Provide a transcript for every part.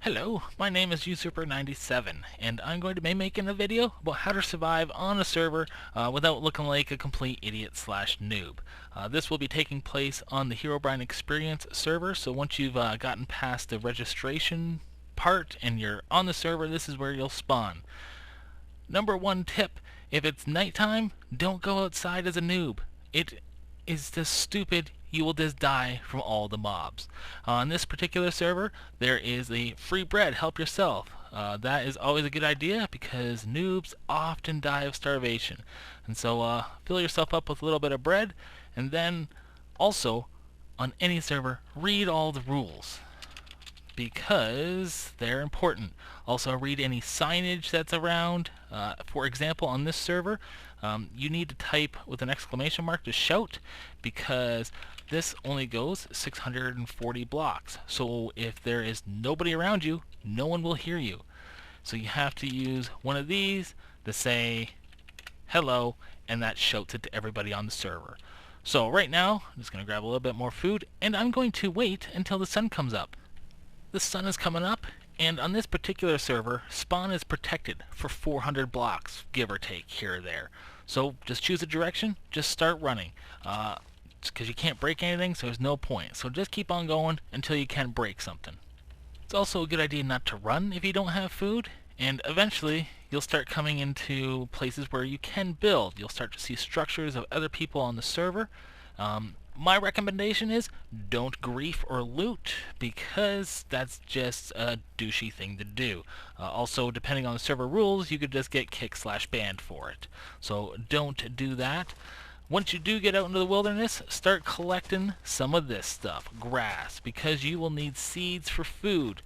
Hello, my name is Usurper97, and I'm going to be making a video about how to survive on a server without looking like a complete idiot slash noob. This will be taking place on the Herobrine Experience server, so once you've gotten past the registration part and you're on the server, this is where you'll spawn. Number one tip, if it's nighttime, don't go outside as a noob. It is just stupid. You will just die from all the mobs. On this particular server, there is a free bread, help yourself. That is always a good idea because noobs often die of starvation. And so fill yourself up with a little bit of bread, and then also, on any server, read all the rules, because they're important. Also read any signage that's around. For example, on this server, you need to type with an exclamation mark to shout, because this only goes 640 blocks. So if there is nobody around you, no one will hear you. So you have to use one of these to say hello, and that shouts it to everybody on the server. So right now, I'm just going to grab a little bit more food, and I'm going to wait until the sun comes up. The sun is coming up, and on this particular server, spawn is protected for 400 blocks, give or take, here or there. So just choose a direction, just start running. Because you can't break anything, so there's no point. So just keep on going until you can break something. It's also a good idea not to run if you don't have food, and eventually you'll start coming into places where you can build. You'll start to see structures of other people on the server. My recommendation is don't grief or loot, because that's just a douchey thing to do. Also, depending on the server rules, you could just get kicked/banned for it. So don't do that. Once you do get out into the wilderness, start collecting some of this stuff, grass, because you will need seeds for food.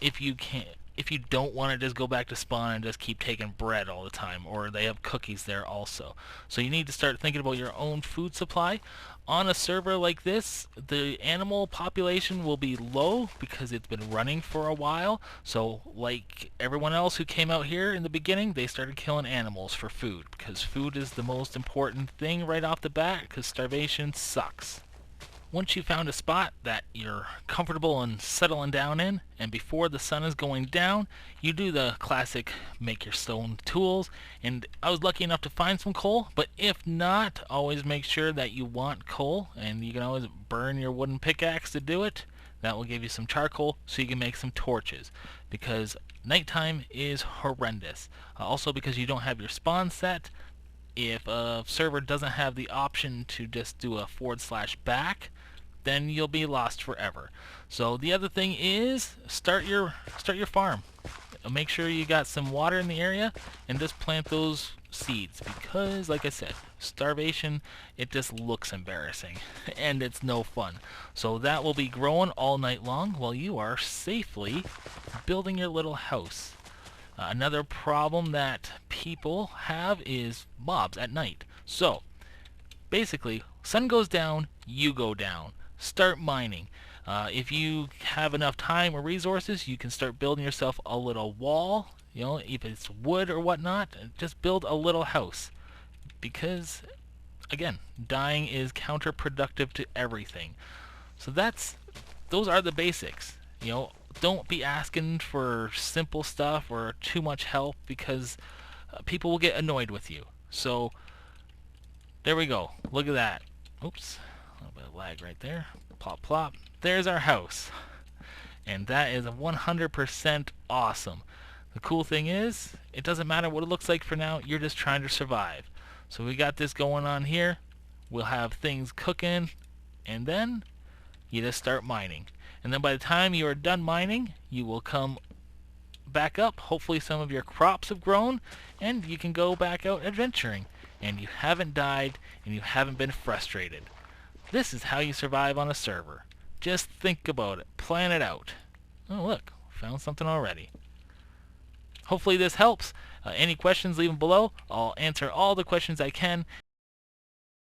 If you don't want to just go back to spawn and just keep taking bread all the time, or they have cookies there also. So you need to start thinking about your own food supply. On a server like this, the animal population will be low because it's been running for a while. So like everyone else who came out here in the beginning, they started killing animals for food, because food is the most important thing right off the bat, because starvation sucks. Once you've found a spot that you're comfortable and settling down in, and before the sun is going down, you do the classic make your stone tools. And I was lucky enough to find some coal, but if not, always make sure that you want coal, and you can always burn your wooden pickaxe to do it. That will give you some charcoal so you can make some torches, because nighttime is horrendous. Also, because you don't have your spawn set, if a server doesn't have the option to just do a /back, then you'll be lost forever. So the other thing is start your farm. Make sure you got some water in the area and just plant those seeds, because like I said, starvation, it just looks embarrassing and it's no fun. So that will be growing all night long while you are safely building your little house. Another problem that people have is mobs at night. So basically, sun goes down, you go down. Start mining. If you have enough time or resources, you can start building yourself a little wall. You know, if it's wood or whatnot, just build a little house. Because, again, dying is counterproductive to everything. So those are the basics. You know, don't be asking for simple stuff or too much help, because people will get annoyed with you. So there we go. Look at that. Oops. A little bit of lag right there. Plop plop. There's our house. And that is 100% awesome. The cool thing is, it doesn't matter what it looks like for now, you're just trying to survive. So we got this going on here. We'll have things cooking, and then you just start mining. And then by the time you are done mining, you will come back up. Hopefully some of your crops have grown, and you can go back out adventuring. And you haven't died, and you haven't been frustrated. This is how you survive on a server. Just think about it. Plan it out. Oh look, found something already. Hopefully this helps. Any questions, leave them below. I'll answer all the questions I can.